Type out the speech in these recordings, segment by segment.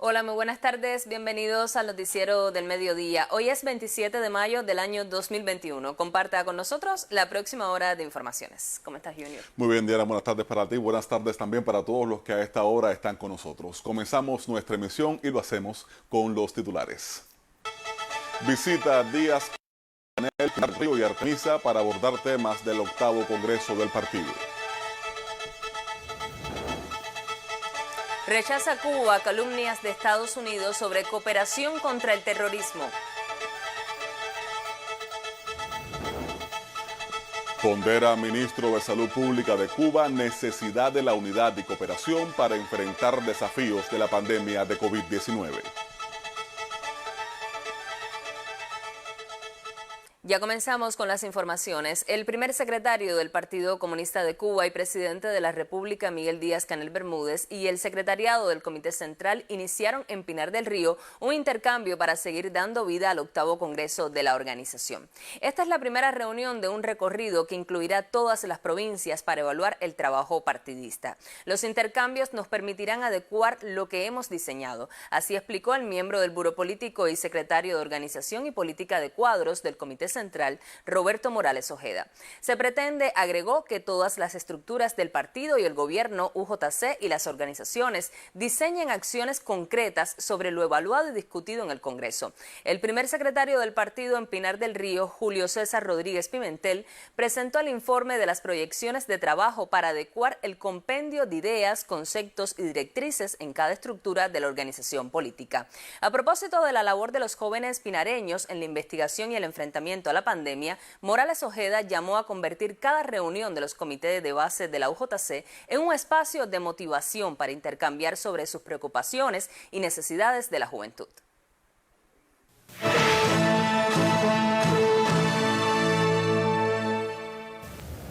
Hola, muy buenas tardes. Bienvenidos al noticiero del mediodía. Hoy es 27 de mayo del año 2021. Comparta con nosotros la próxima hora de informaciones. ¿Cómo estás, Junior? Muy bien, Diana. Buenas tardes para ti. Buenas tardes también para todos los que a esta hora están con nosotros. Comenzamos nuestra emisión y lo hacemos con los titulares. Visita Díaz Canel, Pinar Río y Artemisa para abordar temas del 8º Congreso del Partido. Rechaza Cuba calumnias de Estados Unidos sobre cooperación contra el terrorismo. Pondera ministro de Salud Pública de Cuba necesidad de la unidad y cooperación para enfrentar desafíos de la pandemia de COVID-19. Ya comenzamos con las informaciones. El primer secretario del Partido Comunista de Cuba y presidente de la República, Miguel Díaz-Canel Bermúdez, y el secretariado del Comité Central iniciaron en Pinar del Río un intercambio para seguir dando vida al 8º Congreso de la organización. Esta es la primera reunión de un recorrido que incluirá todas las provincias para evaluar el trabajo partidista. Los intercambios nos permitirán adecuar lo que hemos diseñado. Así explicó el miembro del Buró Político y secretario de Organización y Política de Cuadros del Comité Central, Roberto Morales Ojeda. Se pretende, agregó, que todas las estructuras del partido y el gobierno, UJC y las organizaciones diseñen acciones concretas sobre lo evaluado y discutido en el Congreso. El primer secretario del partido en Pinar del Río, Julio César Rodríguez Pimentel, presentó el informe de las proyecciones de trabajo para adecuar el compendio de ideas, conceptos y directrices en cada estructura de la organización política. A propósito de la labor de los jóvenes pinareños en la investigación y el enfrentamiento a la pandemia, Morales Ojeda llamó a convertir cada reunión de los comités de base de la UJC en un espacio de motivación para intercambiar sobre sus preocupaciones y necesidades de la juventud.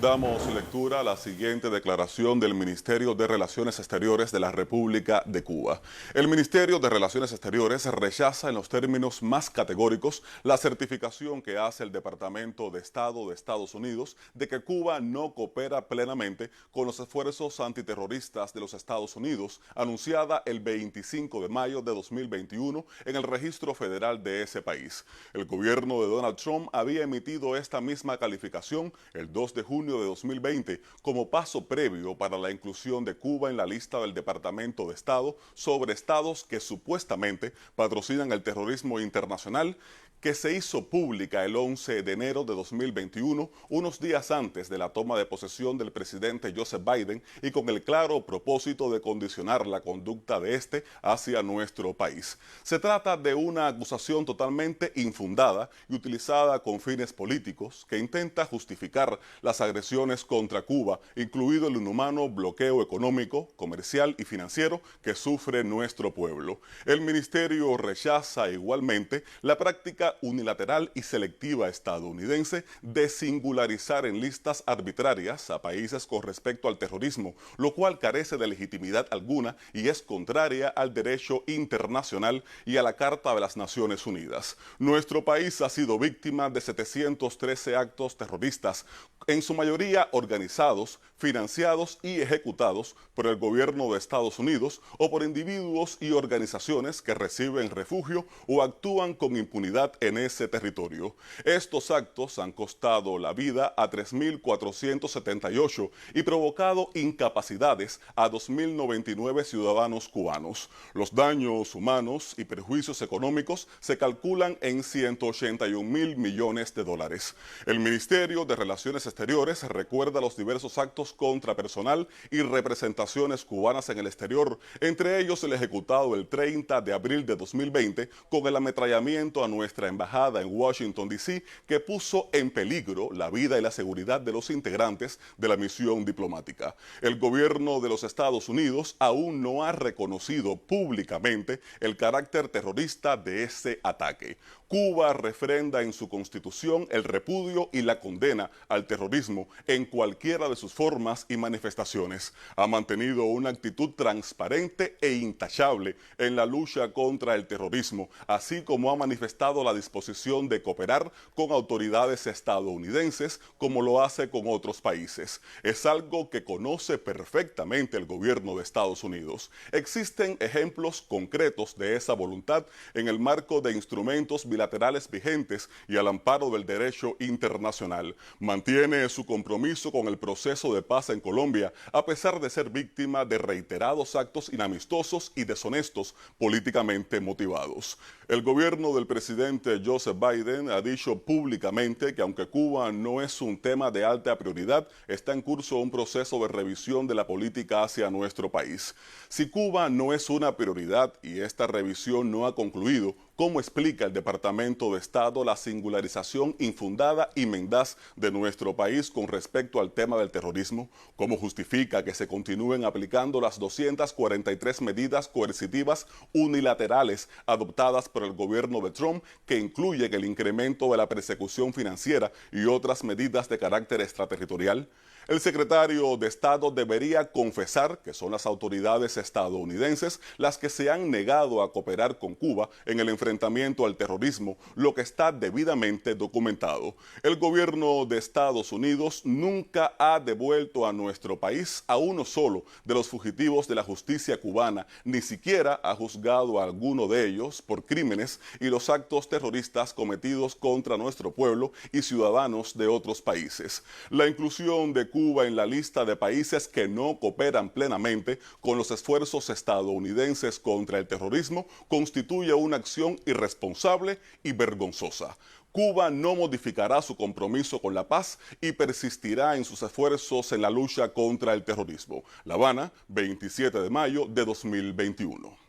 Damos lectura a la siguiente declaración del Ministerio de Relaciones Exteriores de la República de Cuba. El Ministerio de Relaciones Exteriores rechaza en los términos más categóricos la certificación que hace el Departamento de Estado de Estados Unidos de que Cuba no coopera plenamente con los esfuerzos antiterroristas de los Estados Unidos, anunciada el 25 de mayo de 2021 en el registro federal de ese país. El gobierno de Donald Trump había emitido esta misma calificación el 2 de junio de 2020 como paso previo para la inclusión de Cuba en la lista del Departamento de Estado sobre estados que supuestamente patrocinan el terrorismo internacional, que se hizo pública el 11 de enero de 2021, unos días antes de la toma de posesión del presidente Joseph Biden y con el claro propósito de condicionar la conducta de este hacia nuestro país. Se trata de una acusación totalmente infundada y utilizada con fines políticos que intenta justificar las agresiones contra Cuba, incluido el inhumano bloqueo económico, comercial y financiero que sufre nuestro pueblo. El ministerio rechaza igualmente la práctica unilateral y selectiva estadounidense de singularizar en listas arbitrarias a países con respecto al terrorismo, lo cual carece de legitimidad alguna y es contraria al derecho internacional y a la Carta de las Naciones Unidas. Nuestro país ha sido víctima de 713 actos terroristas, en su mayoría organizados, financiados y ejecutados por el gobierno de Estados Unidos o por individuos y organizaciones que reciben refugio o actúan con impunidad en ese territorio. Estos actos han costado la vida a 3.478 y provocado incapacidades a 2.099 ciudadanos cubanos. Los daños humanos y perjuicios económicos se calculan en 181.000 millones de dólares. El Ministerio de Relaciones Exteriores recuerda los diversos actos contra personal y representaciones cubanas en el exterior, entre ellos el ejecutado el 30 de abril de 2020 con el ametrallamiento a nuestra embajada en Washington, D.C., que puso en peligro la vida y la seguridad de los integrantes de la misión diplomática. El gobierno de los Estados Unidos aún no ha reconocido públicamente el carácter terrorista de ese ataque. Cuba refrenda en su constitución el repudio y la condena al terrorismo en cualquiera de sus formas y manifestaciones. Ha mantenido una actitud transparente e intachable en la lucha contra el terrorismo, así como ha manifestado la disposición de cooperar con autoridades estadounidenses como lo hace con otros países. Es algo que conoce perfectamente el gobierno de Estados Unidos. Existen ejemplos concretos de esa voluntad en el marco de instrumentos bilaterales vigentes y al amparo del derecho internacional. Mantiene su compromiso con el proceso de paz en Colombia, a pesar de ser víctima de reiterados actos inamistosos y deshonestos políticamente motivados. El gobierno del presidente Joseph Biden ha dicho públicamente que aunque Cuba no es un tema de alta prioridad, está en curso un proceso de revisión de la política hacia nuestro país. Si Cuba no es una prioridad y esta revisión no ha concluido, ¿cómo explica el Departamento de Estado la singularización infundada y mendaz de nuestro país con respecto al tema del terrorismo? ¿Cómo justifica que se continúen aplicando las 243 medidas coercitivas unilaterales adoptadas por el gobierno de Trump, que incluyen el incremento de la persecución financiera y otras medidas de carácter extraterritorial? El secretario de Estado debería confesar que son las autoridades estadounidenses las que se han negado a cooperar con Cuba en el enfrentamiento al terrorismo, lo que está debidamente documentado. El gobierno de Estados Unidos nunca ha devuelto a nuestro país a uno solo de los fugitivos de la justicia cubana, ni siquiera ha juzgado a alguno de ellos por crímenes y los actos terroristas cometidos contra nuestro pueblo y ciudadanos de otros países. La inclusión de Cuba en la lista de países que no cooperan plenamente con los esfuerzos estadounidenses contra el terrorismo constituye una acción irresponsable y vergonzosa. Cuba no modificará su compromiso con la paz y persistirá en sus esfuerzos en la lucha contra el terrorismo. La Habana, 27 de mayo de 2021.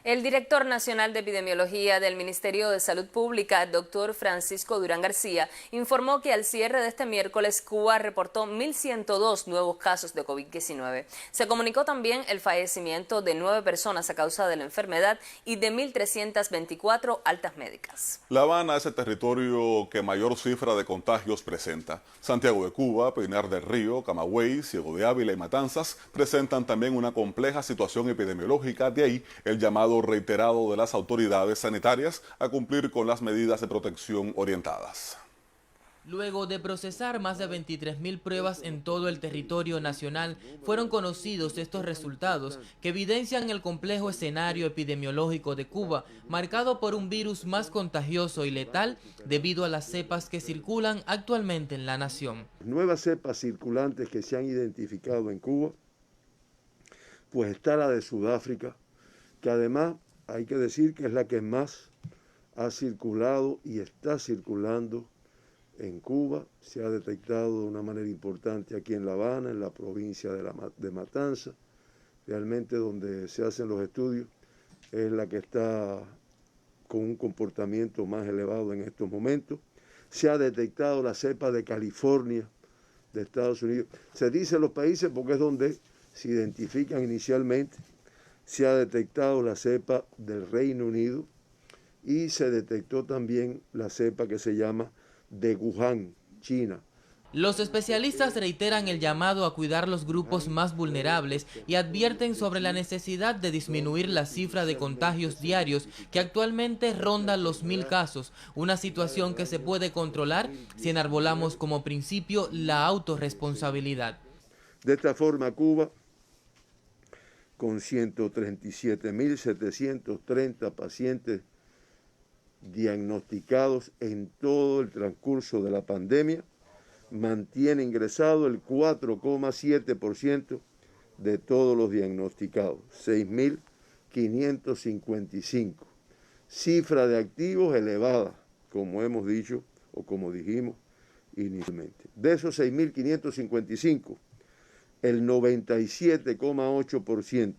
El director nacional de epidemiología del Ministerio de Salud Pública, doctor Francisco Durán García, informó que al cierre de este miércoles Cuba reportó 1.102 nuevos casos de COVID-19. Se comunicó también el fallecimiento de 9 personas a causa de la enfermedad y de 1.324 altas médicas. La Habana es el territorio que mayor cifra de contagios presenta. Santiago de Cuba, Pinar del Río, Camagüey, Ciego de Ávila y Matanzas presentan también una compleja situación epidemiológica, de ahí el llamado reiterado de las autoridades sanitarias a cumplir con las medidas de protección orientadas. Luego de procesar más de 23.000 pruebas en todo el territorio nacional, fueron conocidos estos resultados que evidencian el complejo escenario epidemiológico de Cuba, marcado por un virus más contagioso y letal debido a las cepas que circulan actualmente en la nación. Nuevas cepas circulantes que se han identificado en Cuba, pues está la de Sudáfrica, que además hay que decir que es la que más ha circulado y está circulando en Cuba. Se ha detectado de una manera importante aquí en La Habana, en la provincia de Matanzas. Realmente donde se hacen los estudios es la que está con un comportamiento más elevado en estos momentos. Se ha detectado la cepa de California, de Estados Unidos. Se dice los países porque es donde se identifican inicialmente. Se ha detectado la cepa del Reino Unido y se detectó también la cepa que se llama de Wuhan, China. Los especialistas reiteran el llamado a cuidar los grupos más vulnerables y advierten sobre la necesidad de disminuir la cifra de contagios diarios que actualmente rondan los 1.000 casos, una situación que se puede controlar si enarbolamos como principio la autorresponsabilidad. De esta forma, Cuba, con 137.730 pacientes diagnosticados en todo el transcurso de la pandemia, mantiene ingresado el 4,7% de todos los diagnosticados, 6.555. Cifra de activos elevada, como hemos dicho o como dijimos inicialmente. De esos 6.555, el 97,8%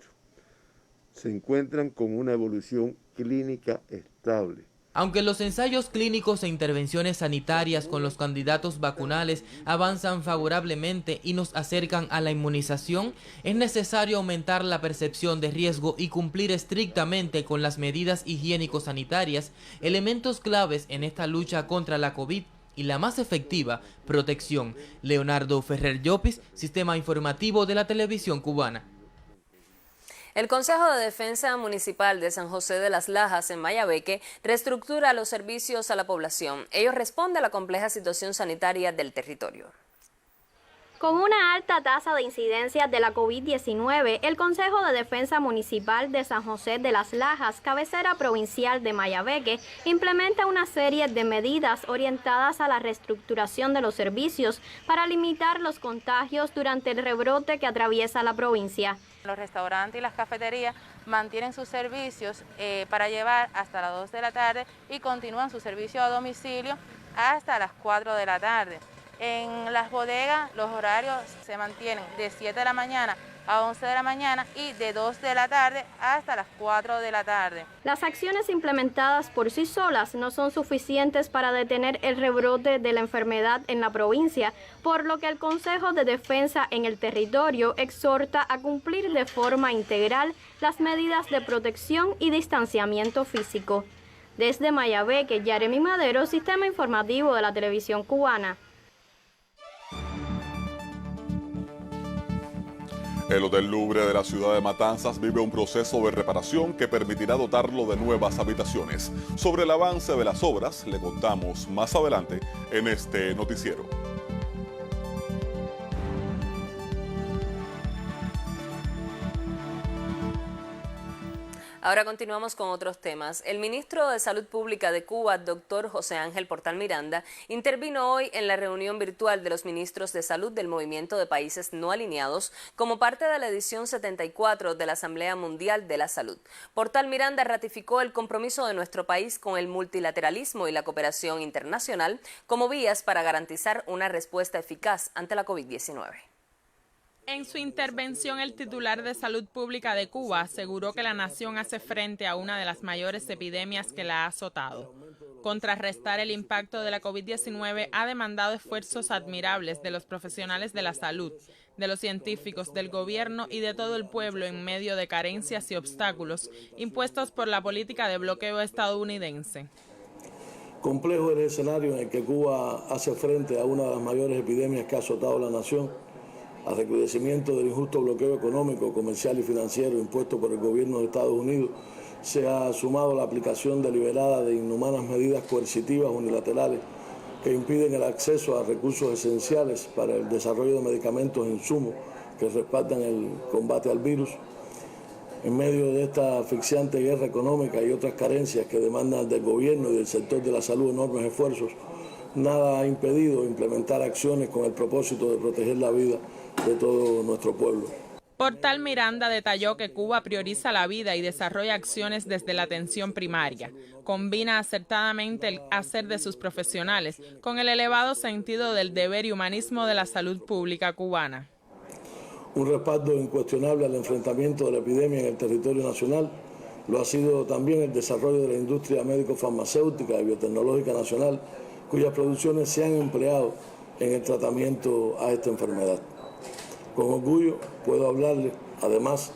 se encuentran con una evolución clínica estable. inaceptable. Aunque los ensayos clínicos e intervenciones sanitarias con los candidatos vacunales avanzan favorablemente y nos acercan a la inmunización, es necesario aumentar la percepción de riesgo y cumplir estrictamente con las medidas higiénico-sanitarias, elementos claves en esta lucha contra la COVID y la más efectiva, protección. Leonardo Ferrer Llopis, Sistema Informativo de la Televisión Cubana. El Consejo de Defensa Municipal de San José de las Lajas, en Mayabeque, reestructura los servicios a la población. Ello responde a la compleja situación sanitaria del territorio. Con una alta tasa de incidencia de la COVID-19, el Consejo de Defensa Municipal de San José de las Lajas, cabecera provincial de Mayabeque, implementa una serie de medidas orientadas a la reestructuración de los servicios para limitar los contagios durante el rebrote que atraviesa la provincia. Los restaurantes y las cafeterías mantienen sus servicios para llevar hasta las 2 de la tarde y continúan su servicio a domicilio hasta las 4 de la tarde. En las bodegas los horarios se mantienen de 7 de la mañana a 11 de la mañana y de 2 de la tarde hasta las 4 de la tarde. Las acciones implementadas por sí solas no son suficientes para detener el rebrote de la enfermedad en la provincia, por lo que el Consejo de Defensa en el territorio exhorta a cumplir de forma integral las medidas de protección y distanciamiento físico. Desde Mayabeque, Yaremi Madero, Sistema Informativo de la Televisión Cubana. El Hotel Louvre de la ciudad de Matanzas vive un proceso de reparación que permitirá dotarlo de nuevas habitaciones. Sobre el avance de las obras le contamos más adelante en este noticiero. Ahora continuamos con otros temas. El ministro de Salud Pública de Cuba, doctor José Ángel Portal Miranda, intervino hoy en la reunión virtual de los ministros de Salud del Movimiento de Países No Alineados como parte de la edición 74 de la Asamblea Mundial de la Salud. Portal Miranda ratificó el compromiso de nuestro país con el multilateralismo y la cooperación internacional como vías para garantizar una respuesta eficaz ante la COVID-19. En su intervención, el titular de Salud Pública de Cuba aseguró que la nación hace frente a una de las mayores epidemias que la ha azotado. Contrarrestar el impacto de la COVID-19 ha demandado esfuerzos admirables de los profesionales de la salud, de los científicos, del gobierno y de todo el pueblo en medio de carencias y obstáculos impuestos por la política de bloqueo estadounidense. Complejo es el escenario en el que Cuba hace frente a una de las mayores epidemias que ha azotado la nación, al recrudecimiento del injusto bloqueo económico, comercial y financiero impuesto por el gobierno de Estados Unidos, se ha sumado la aplicación deliberada de inhumanas medidas coercitivas unilaterales que impiden el acceso a recursos esenciales para el desarrollo de medicamentos e insumos que respaldan el combate al virus. En medio de esta asfixiante guerra económica y otras carencias que demandan del gobierno y del sector de la salud enormes esfuerzos, nada ha impedido implementar acciones con el propósito de proteger la vida de todo nuestro pueblo. Portal Miranda detalló que Cuba prioriza la vida y desarrolla acciones desde la atención primaria. Combina acertadamente el hacer de sus profesionales con el elevado sentido del deber y humanismo de la salud pública cubana. Un respaldo incuestionable al enfrentamiento de la epidemia en el territorio nacional lo ha sido también el desarrollo de la industria médico-farmacéutica y biotecnológica nacional, cuyas producciones se han empleado en el tratamiento a esta enfermedad. Con orgullo puedo hablarles, además,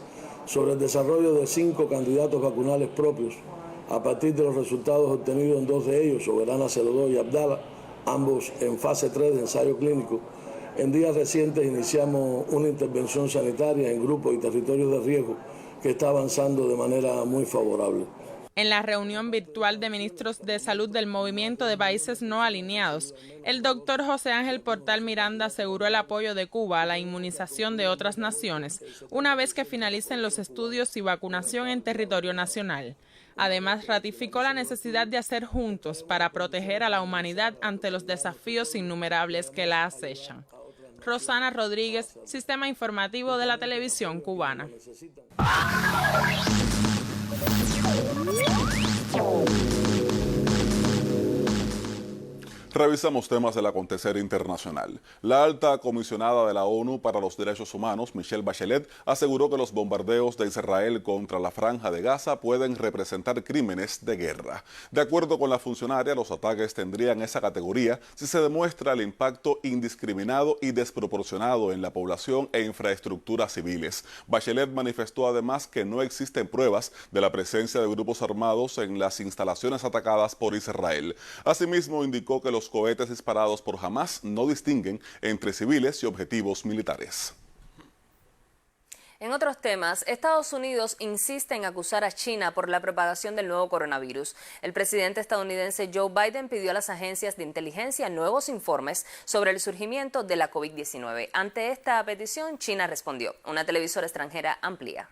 sobre el desarrollo de 5 candidatos vacunales propios, a partir de los resultados obtenidos en 2 de ellos, Soberana 02 y Abdala, ambos en fase 3 de ensayo clínico. En días recientes iniciamos una intervención sanitaria en grupos y territorios de riesgo que está avanzando de manera muy favorable. En la reunión virtual de ministros de salud del Movimiento de Países No Alineados, el doctor José Ángel Portal Miranda aseguró el apoyo de Cuba a la inmunización de otras naciones, una vez que finalicen los estudios y vacunación en territorio nacional. Además, ratificó la necesidad de hacer juntos para proteger a la humanidad ante los desafíos innumerables que la acechan. Rosana Rodríguez, Sistema Informativo de la Televisión Cubana. Revisamos temas del acontecer internacional. La alta comisionada de la ONU para los Derechos Humanos, Michelle Bachelet, aseguró que los bombardeos de Israel contra la Franja de Gaza pueden representar crímenes de guerra. De acuerdo con la funcionaria, los ataques tendrían esa categoría si se demuestra el impacto indiscriminado y desproporcionado en la población e infraestructuras civiles. Bachelet manifestó además que no existen pruebas de la presencia de grupos armados en las instalaciones atacadas por Israel. Asimismo, indicó que los cohetes disparados por Hamás no distinguen entre civiles y objetivos militares. En otros temas, Estados Unidos insiste en acusar a China por la propagación del nuevo coronavirus. El presidente estadounidense Joe Biden pidió a las agencias de inteligencia nuevos informes sobre el surgimiento de la COVID-19. Ante esta petición, China respondió. Una televisora extranjera amplía.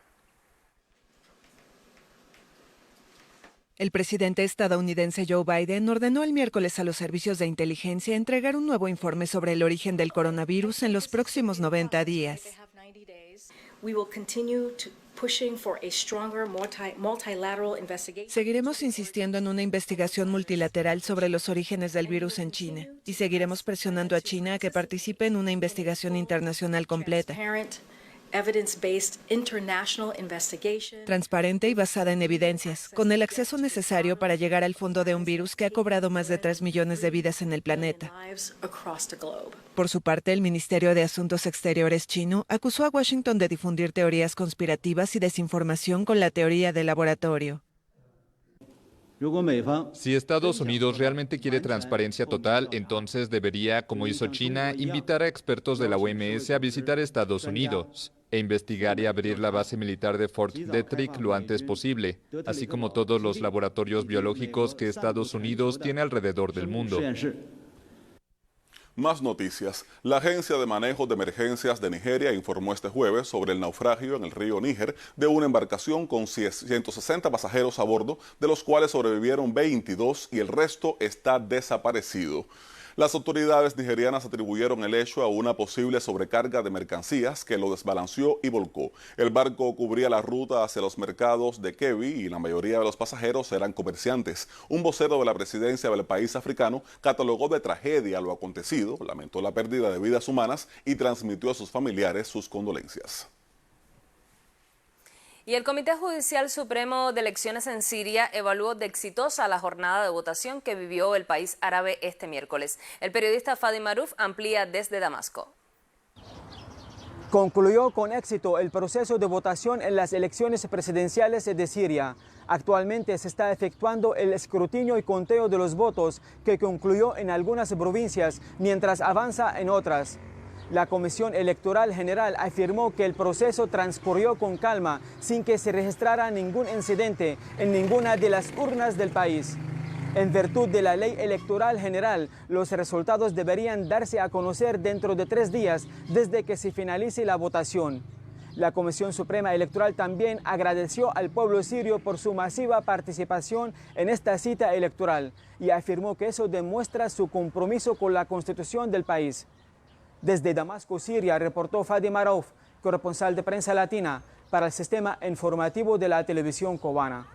El presidente estadounidense Joe Biden ordenó el miércoles a los servicios de inteligencia entregar un nuevo informe sobre el origen del coronavirus en los próximos 90 días. Seguiremos insistiendo en una investigación multilateral sobre los orígenes del virus en China y seguiremos presionando a China a que participe en una investigación internacional completa, transparente y basada en evidencias, con el acceso necesario para llegar al fondo de un virus que ha cobrado más de 3 millones de vidas en el planeta. Por su parte, el Ministerio de Asuntos Exteriores chino acusó a Washington de difundir teorías conspirativas y desinformación con la teoría del laboratorio. Si Estados Unidos realmente quiere transparencia total, entonces debería, como hizo China, invitar a expertos de la OMS a visitar Estados Unidos e investigar y abrir la base militar de Fort Detrick lo antes posible, así como todos los laboratorios biológicos que Estados Unidos tiene alrededor del mundo. Más noticias. La Agencia de Manejo de Emergencias de Nigeria informó este jueves sobre el naufragio en el río Níger de una embarcación con 160 pasajeros a bordo, de los cuales sobrevivieron 22 y el resto está desaparecido. Las autoridades nigerianas atribuyeron el hecho a una posible sobrecarga de mercancías que lo desbalanceó y volcó. El barco cubría la ruta hacia los mercados de Kebbi y la mayoría de los pasajeros eran comerciantes. Un vocero de la presidencia del país africano catalogó de tragedia lo acontecido, lamentó la pérdida de vidas humanas y transmitió a sus familiares sus condolencias. Y el Comité Judicial Supremo de Elecciones en Siria evaluó de exitosa la jornada de votación que vivió el país árabe este miércoles. El periodista Fadi Maruf amplía desde Damasco. Concluyó con éxito el proceso de votación en las elecciones presidenciales de Siria. Actualmente se está efectuando el escrutinio y conteo de los votos, que concluyó en algunas provincias, mientras avanza en otras. La Comisión Electoral General afirmó que el proceso transcurrió con calma, sin que se registrara ningún incidente en ninguna de las urnas del país. En virtud de la Ley Electoral General, los resultados deberían darse a conocer dentro de 3 días desde que se finalice la votación. La Comisión Suprema Electoral también agradeció al pueblo sirio por su masiva participación en esta cita electoral y afirmó que eso demuestra su compromiso con la Constitución del país. Desde Damasco, Siria, reportó Fadi Maruf, corresponsal de Prensa Latina para el Sistema Informativo de la Televisión Cubana.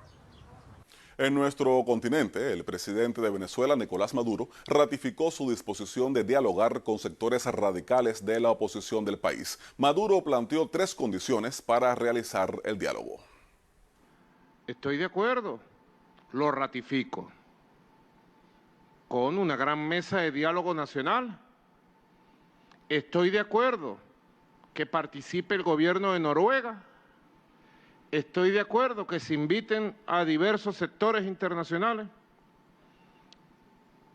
En nuestro continente, el presidente de Venezuela, Nicolás Maduro, ratificó su disposición de dialogar con sectores radicales de la oposición del país. Maduro planteó 3 condiciones para realizar el diálogo. Estoy de acuerdo, lo ratifico, con una gran mesa de diálogo nacional. Estoy de acuerdo que participe el gobierno de Noruega. Estoy de acuerdo que se inviten a diversos sectores internacionales.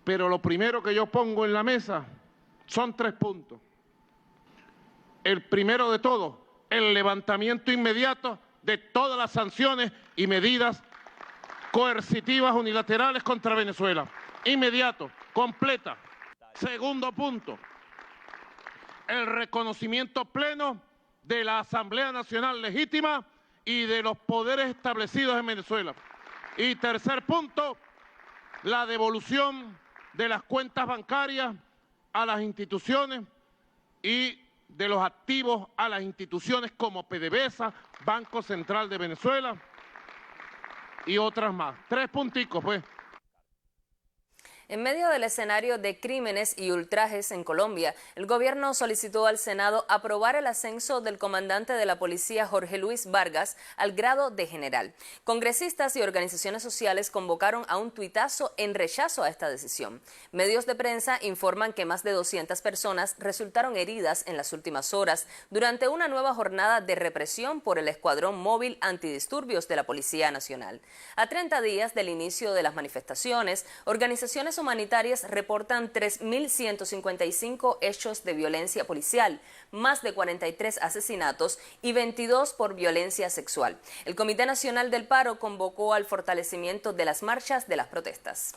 Pero lo primero que yo pongo en la mesa son 3 puntos. El primero de todo, el levantamiento inmediato de todas las sanciones y medidas coercitivas unilaterales contra Venezuela. Inmediato, completa. Segundo punto, el reconocimiento pleno de la Asamblea Nacional Legítima y de los poderes establecidos en Venezuela. Y tercer punto, la devolución de las cuentas bancarias a las instituciones y de los activos a las instituciones como PDVSA, Banco Central de Venezuela y otras más. 3 punticos, pues. En medio del escenario de crímenes y ultrajes en Colombia, el gobierno solicitó al Senado aprobar el ascenso del comandante de la policía Jorge Luis Vargas al grado de general. Congresistas y organizaciones sociales convocaron a un tuitazo en rechazo a esta decisión. Medios de prensa informan que más de 200 personas resultaron heridas en las últimas horas durante una nueva jornada de represión por el Escuadrón Móvil Antidisturbios de la Policía Nacional. A 30 días del inicio de las manifestaciones, organizaciones humanitarias reportan 3.155 hechos de violencia policial, más de 43 asesinatos y 22 por violencia sexual. El Comité Nacional del Paro convocó al fortalecimiento de las marchas de las protestas.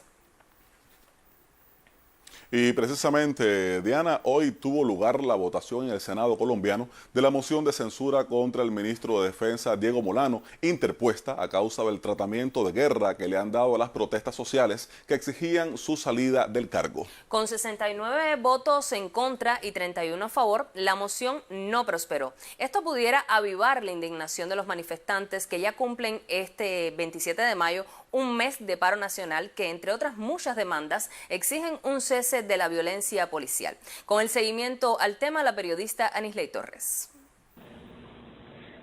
Y precisamente, Diana, hoy tuvo lugar la votación en el Senado colombiano de la moción de censura contra el ministro de Defensa, Diego Molano, interpuesta a causa del tratamiento de guerra que le han dado a las protestas sociales que exigían su salida del cargo. Con 69 votos en contra y 31 a favor, la moción no prosperó. Esto pudiera avivar la indignación de los manifestantes que ya cumplen este 27 de mayo un mes de paro nacional que, entre otras muchas demandas, exigen un cese de la violencia policial. Con el seguimiento al tema, la periodista Anisley Torres.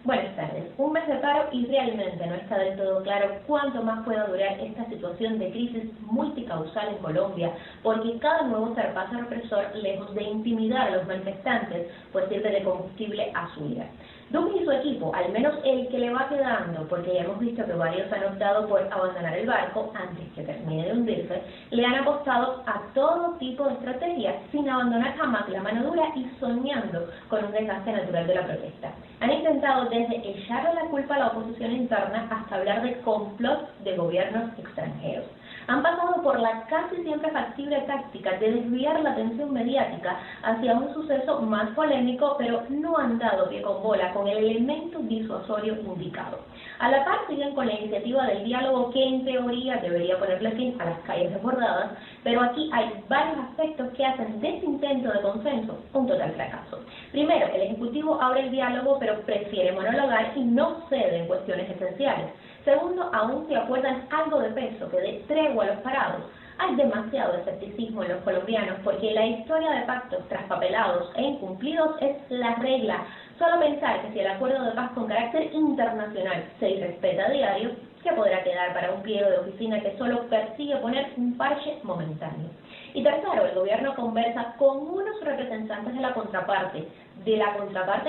Buenas tardes. Un mes de paro y realmente no está del todo claro cuánto más pueda durar esta situación de crisis multicausal en Colombia, porque cada nuevo zarpazo represor, lejos de intimidar a los manifestantes, pues sirve de combustible a su ira. Duque y su equipo, al menos el que le va quedando, porque ya hemos visto que varios han optado por abandonar el barco antes que termine de hundirse, le han apostado a todo tipo de estrategias sin abandonar jamás la mano dura y soñando con un desgaste natural de la protesta. Han intentado desde echarle la culpa a la oposición interna hasta hablar de complot de gobiernos extranjeros. Han pasado por la casi siempre factible táctica de desviar la atención mediática hacia un suceso más polémico, pero no han dado pie con bola con el elemento disuasorio indicado. A la par siguen con la iniciativa del diálogo que en teoría debería ponerle fin a las calles desbordadas, pero aquí hay varios aspectos que hacen de ese intento de consenso un total fracaso. Primero, el Ejecutivo abre el diálogo pero prefiere monologar y no cede en cuestiones esenciales. Segundo, aún se acuerdan algo de peso que dé tregua a los parados. Hay demasiado escepticismo en los colombianos porque la historia de pactos traspapelados e incumplidos es la regla. Solo pensar que si el acuerdo de paz con carácter internacional se irrespeta a diario, ¿qué podrá quedar para un pliego de oficina que solo persigue poner un parche momentáneo? Y tercero, el gobierno conversa con unos representantes de la contraparte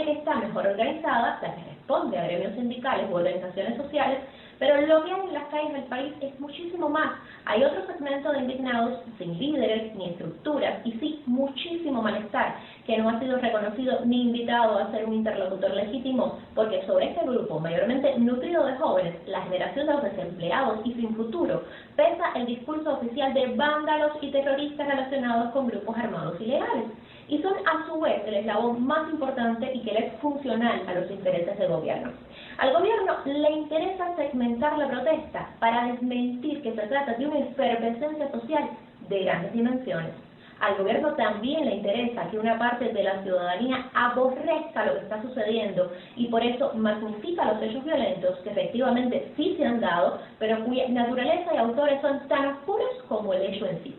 que está mejor organizada, la que responde a gremios sindicales u organizaciones sociales, pero lo que hay en las calles del país es muchísimo más. Hay otro segmento de indignados sin líderes ni estructuras y sí muchísimo malestar que no ha sido reconocido ni invitado a ser un interlocutor legítimo, porque sobre este grupo, mayormente nutrido de jóvenes, la generación de los desempleados y sin futuro, pesa el discurso oficial de vándalos y terroristas relacionados con grupos armados ilegales. Y son a su vez el eslabón más importante y que le es funcional a los intereses del gobierno. Al gobierno le interesa segmentar la protesta para desmentir que se trata de una efervescencia social de grandes dimensiones. Al gobierno también le interesa que una parte de la ciudadanía aborrezca lo que está sucediendo y por eso magnifica los hechos violentos que efectivamente sí se han dado, pero cuya naturaleza y autores son tan oscuros como el hecho en sí.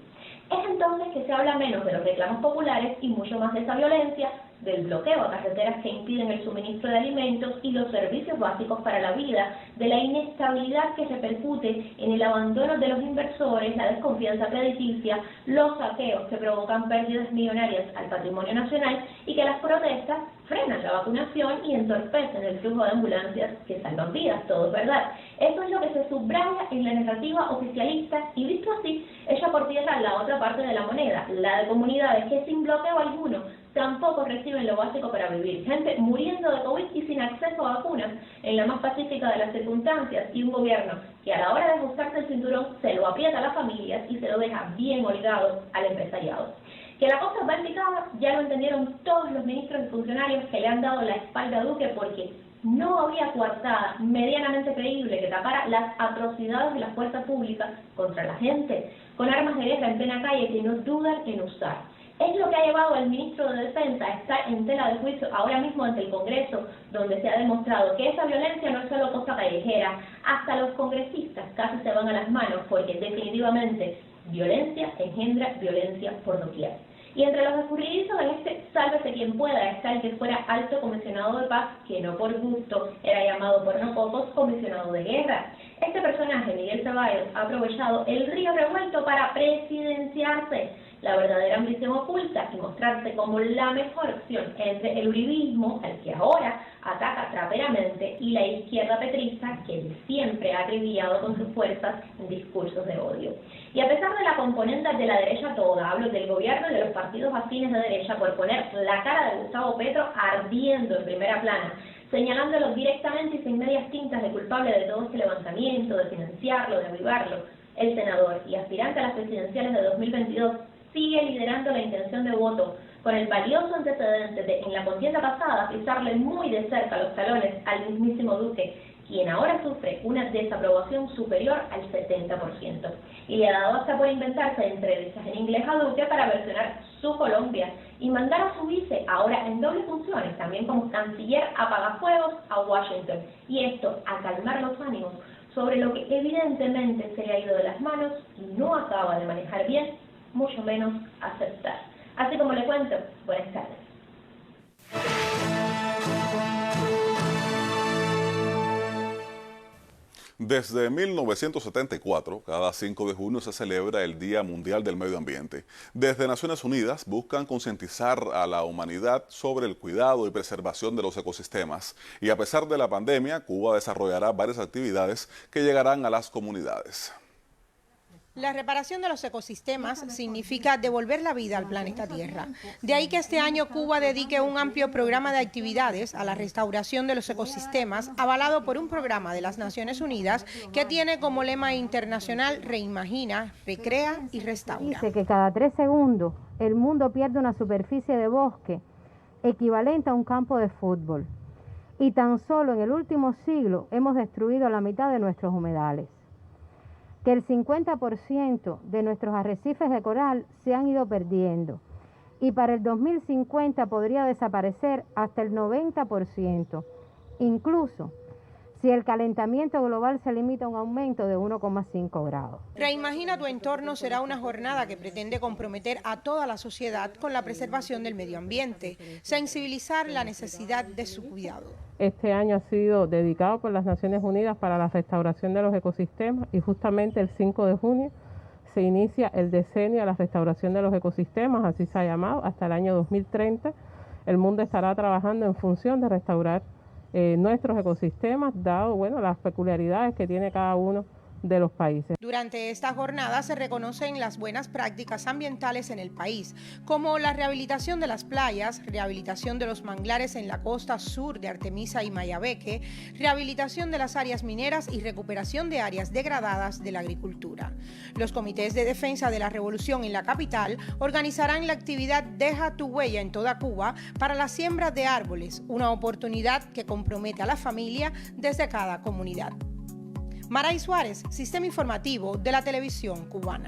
Es entonces que se habla menos de los reclamos populares y mucho más de esa violencia, del bloqueo a carreteras que impiden el suministro de alimentos y los servicios básicos para la vida, de la inestabilidad que repercute en el abandono de los inversores, la desconfianza crediticia, los saqueos que provocan pérdidas millonarias al patrimonio nacional y que las protestas frenan la vacunación y entorpecen el flujo de ambulancias que salvan vidas, todo es verdad. Eso es lo que se subraya en la narrativa oficialista y visto así, echa por tierra la otra parte de la moneda, la de comunidades que sin bloqueo alguno tampoco reciben lo básico para vivir. Gente muriendo de COVID y sin acceso a vacunas en la más pacífica de las circunstancias y un gobierno que a la hora de ajustarse el cinturón se lo aprieta a las familias y se lo deja bien holgado al empresariado. Que la cosa va en picada ya lo entendieron todos los ministros y funcionarios que le han dado la espalda a Duque porque no había coartada medianamente creíble que tapara las atrocidades de la fuerza pública contra la gente con armas de guerra en plena calle que no dudan en usar. Es lo que ha llevado al ministro de Defensa a estar en tela de juicio ahora mismo ante el Congreso, donde se ha demostrado que esa violencia no es solo cosa callejera. Hasta los congresistas casi se van a las manos porque definitivamente violencia engendra violencia por doquier. Y entre los escurridizos en este sálvese quien pueda está el que fuera alto comisionado de paz, que no por gusto era llamado por no pocos comisionado de guerra. Este personaje, Miguel Ceballos, ha aprovechado el río revuelto para presidenciarse, la verdadera ambición oculta y mostrarse como la mejor opción entre el uribismo, al que ahora ataca traperamente, y la izquierda petrista, que siempre ha acribillado con sus fuerzas en discursos de odio. Y a pesar de la componente de la derecha toda, hablo del gobierno y de los partidos afines de derecha, por poner la cara de Gustavo Petro ardiendo en primera plana, señalándolo directamente y sin medias tintas de culpable de todo este levantamiento, de financiarlo, de avivarlo, el senador y aspirante a las presidenciales de 2022 sigue liderando la intención de voto, con el valioso antecedente de, en la contienda pasada, pisarle muy de cerca los talones al mismísimo Duque, quien ahora sufre una desaprobación superior al 70%. Y le ha dado hasta por inventarse entrevistas en inglés a Duque para versionar su Colombia y mandar a su vice, ahora en dobles funciones, también como canciller apagafuegos, a Washington. Y esto a calmar los ánimos sobre lo que evidentemente se le ha ido de las manos y no acaba de manejar bien, mucho menos aceptar. Así como le cuento, buenas tardes. Desde 1974, cada 5 de junio se celebra el Día Mundial del Medio Ambiente. Desde Naciones Unidas buscan concientizar a la humanidad sobre el cuidado y preservación de los ecosistemas. Y a pesar de la pandemia, Cuba desarrollará varias actividades que llegarán a las comunidades. La reparación de los ecosistemas significa devolver la vida al planeta Tierra. De ahí que este año Cuba dedique un amplio programa de actividades a la restauración de los ecosistemas, avalado por un programa de las Naciones Unidas que tiene como lema internacional Reimagina, Recrea y Restaura. Dice que cada 3 segundos el mundo pierde una superficie de bosque equivalente a un campo de fútbol. Y tan solo en el último siglo hemos destruido la mitad de nuestros humedales. Que el 50% de nuestros arrecifes de coral se han ido perdiendo y para el 2050 podría desaparecer hasta el 90%, incluso si el calentamiento global se limita a un aumento de 1,5 grados. Reimagina tu entorno será una jornada que pretende comprometer a toda la sociedad con la preservación del medio ambiente, sensibilizar la necesidad de su cuidado. Este año ha sido dedicado por las Naciones Unidas para la restauración de los ecosistemas y justamente el 5 de junio se inicia el decenio a la restauración de los ecosistemas, así se ha llamado, hasta el año 2030. El mundo estará trabajando en función de restaurar nuestros ecosistemas, dado las peculiaridades que tiene cada uno de los países. Durante esta jornada se reconocen las buenas prácticas ambientales en el país, como la rehabilitación de las playas, rehabilitación de los manglares en la costa sur de Artemisa y Mayabeque, rehabilitación de las áreas mineras y recuperación de áreas degradadas de la agricultura. Los comités de defensa de la revolución en la capital organizarán la actividad Deja tu huella en toda Cuba para la siembra de árboles, una oportunidad que compromete a la familia desde cada comunidad. Maray Suárez, Sistema Informativo de la Televisión Cubana.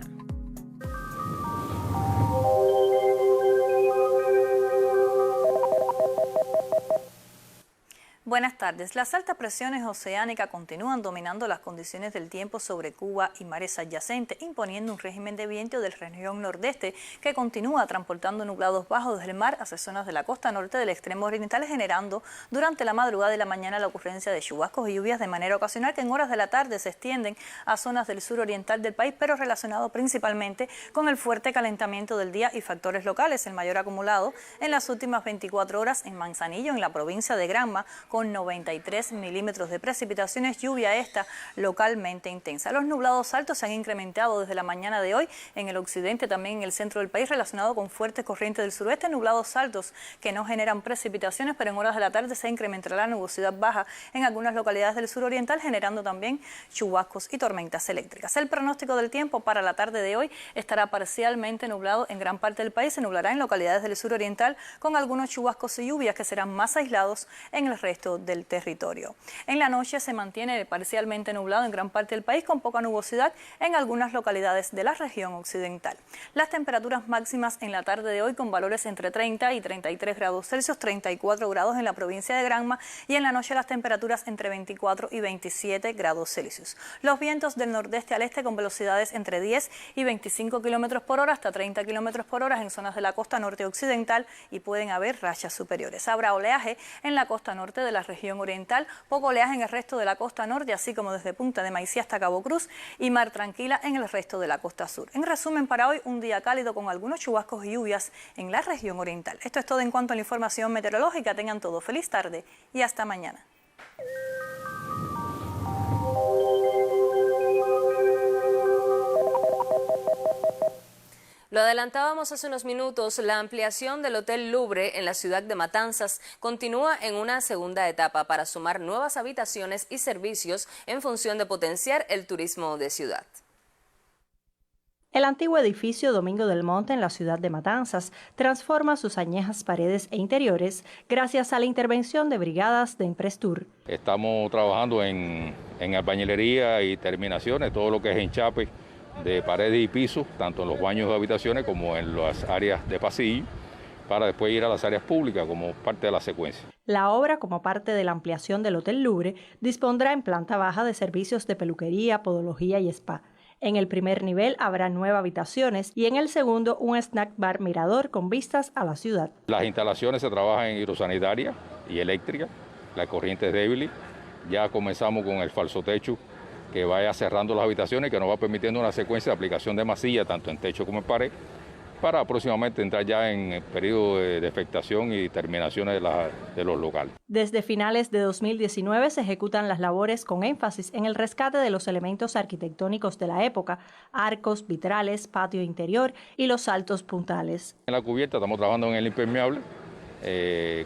Buenas tardes. Las altas presiones oceánicas continúan dominando las condiciones del tiempo sobre Cuba y mares adyacentes, imponiendo un régimen de viento del región nordeste que continúa transportando nublados bajos desde el mar hacia zonas de la costa norte del extremo oriental, generando durante la madrugada y la mañana la ocurrencia de chubascos y lluvias de manera ocasional que en horas de la tarde se extienden a zonas del sur oriental del país, pero relacionado principalmente con el fuerte calentamiento del día y factores locales. El mayor acumulado en las últimas 24 horas en Manzanillo, en la provincia de Granma, con 93 milímetros de precipitaciones, lluvia esta localmente intensa. Los nublados altos se han incrementado desde la mañana de hoy en el occidente, también en el centro del país, relacionado con fuertes corrientes del suroeste, nublados altos que no generan precipitaciones, pero en horas de la tarde se incrementará la nubosidad baja en algunas localidades del sur oriental, generando también chubascos y tormentas eléctricas. El pronóstico del tiempo para la tarde de hoy estará parcialmente nublado en gran parte del país, se nublará en localidades del sur oriental con algunos chubascos y lluvias que serán más aislados en el resto resto del territorio. En la noche se mantiene parcialmente nublado en gran parte del país, con poca nubosidad en algunas localidades de la región occidental. Las temperaturas máximas en la tarde de hoy con valores entre 30 y 33 grados Celsius, 34 grados en la provincia de Granma, y en la noche las temperaturas entre 24 y 27 grados Celsius. Los vientos del nordeste al este con velocidades entre 10 y 25 kilómetros por hora hasta 30 kilómetros por hora en zonas de la costa norte occidental, y pueden haber rachas superiores. Habrá oleaje en la costa norte de la región oriental, poco oleaje en el resto de la costa norte, así como desde Punta de Maicía hasta Cabo Cruz, y mar tranquila en el resto de la costa sur. En resumen, para hoy un día cálido con algunos chubascos y lluvias en la región oriental. Esto es todo en cuanto a la información meteorológica. Tengan todo feliz tarde y hasta mañana. Lo adelantábamos hace unos minutos, la ampliación del Hotel Louvre en la ciudad de Matanzas continúa en una segunda etapa para sumar nuevas habitaciones y servicios en función de potenciar el turismo de ciudad. El antiguo edificio Domingo del Monte en la ciudad de Matanzas transforma sus añejas paredes e interiores gracias a la intervención de brigadas de Imprestur. Estamos trabajando en albañilería y terminaciones, todo lo que es enchape de paredes y pisos, tanto en los baños de habitaciones como en las áreas de pasillo, para después ir a las áreas públicas como parte de la secuencia. La obra, como parte de la ampliación del Hotel Louvre, dispondrá en planta baja de servicios de peluquería, podología y spa. En el primer nivel habrá 9 habitaciones y en el segundo un snack bar mirador con vistas a la ciudad. Las instalaciones se trabajan en hidrosanitaria y eléctrica, la corriente es débil. Ya comenzamos con el falso techo que vaya cerrando las habitaciones, que nos va permitiendo una secuencia de aplicación de masilla tanto en techo como en pared, para próximamente entrar ya en el periodo de afectación y terminaciones de los locales. Desde finales de 2019 se ejecutan las labores con énfasis en el rescate de los elementos arquitectónicos de la época, arcos, vitrales, patio interior y los saltos puntales. En la cubierta estamos trabajando en el impermeable,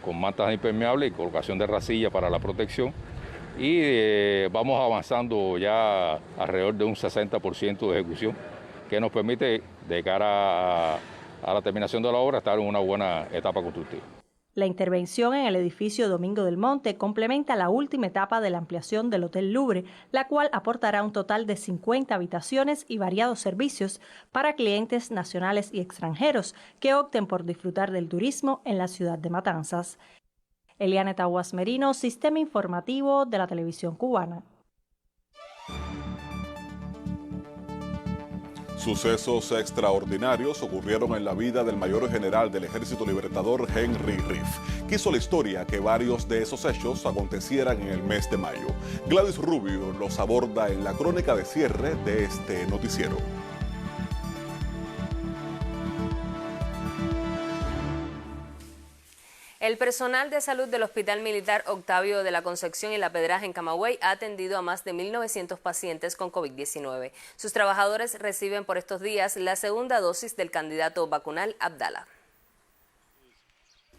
con mantas impermeables y colocación de racilla para la protección. Y vamos avanzando ya alrededor de un 60% de ejecución, que nos permite, de cara a la terminación de la obra, estar en una buena etapa constructiva. La intervención en el edificio Domingo del Monte complementa la última etapa de la ampliación del Hotel Louvre, la cual aportará un total de 50 habitaciones y variados servicios para clientes nacionales y extranjeros que opten por disfrutar del turismo en la ciudad de Matanzas. Eliane Taguas Merino, Sistema Informativo de la Televisión Cubana. Sucesos extraordinarios ocurrieron en la vida del mayor general del Ejército Libertador, Henry Riff. Quiso la historia que varios de esos hechos acontecieran en el mes de mayo. Gladys Rubio los aborda en la crónica de cierre de este noticiero. El personal de salud del Hospital Militar Octavio de la Concepción y La Pedraja en Camagüey ha atendido a más de 1.900 pacientes con COVID-19. Sus trabajadores reciben por estos días la segunda dosis del candidato vacunal Abdala.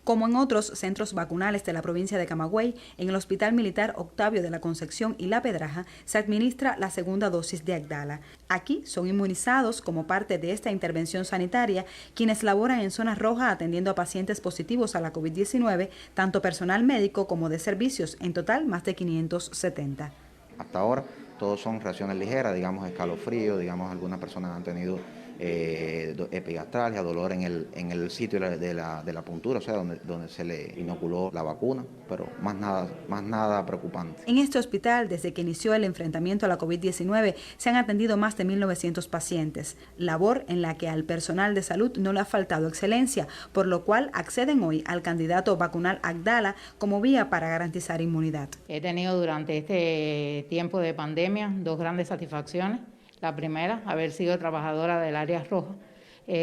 Como en otros centros vacunales de la provincia de Camagüey, en el Hospital Militar Octavio de la Concepción y La Pedraja se administra la segunda dosis de Abdala. Aquí son inmunizados como parte de esta intervención sanitaria quienes laboran en zona roja atendiendo a pacientes positivos a la COVID-19, tanto personal médico como de servicios, en total más de 570. Hasta ahora todos son reacciones ligeras, digamos escalofrío, digamos algunas personas han tenido epigastralgia, dolor en el sitio de la puntura, o sea, donde se le inoculó la vacuna, pero más nada preocupante. En este hospital, desde que inició el enfrentamiento a la COVID-19, se han atendido más de 1.900 pacientes, labor en la que al personal de salud no le ha faltado excelencia, por lo cual acceden hoy al candidato vacunal Abdala como vía para garantizar inmunidad. He tenido durante este tiempo de pandemia 2 grandes satisfacciones. La primera, haber sido trabajadora del área roja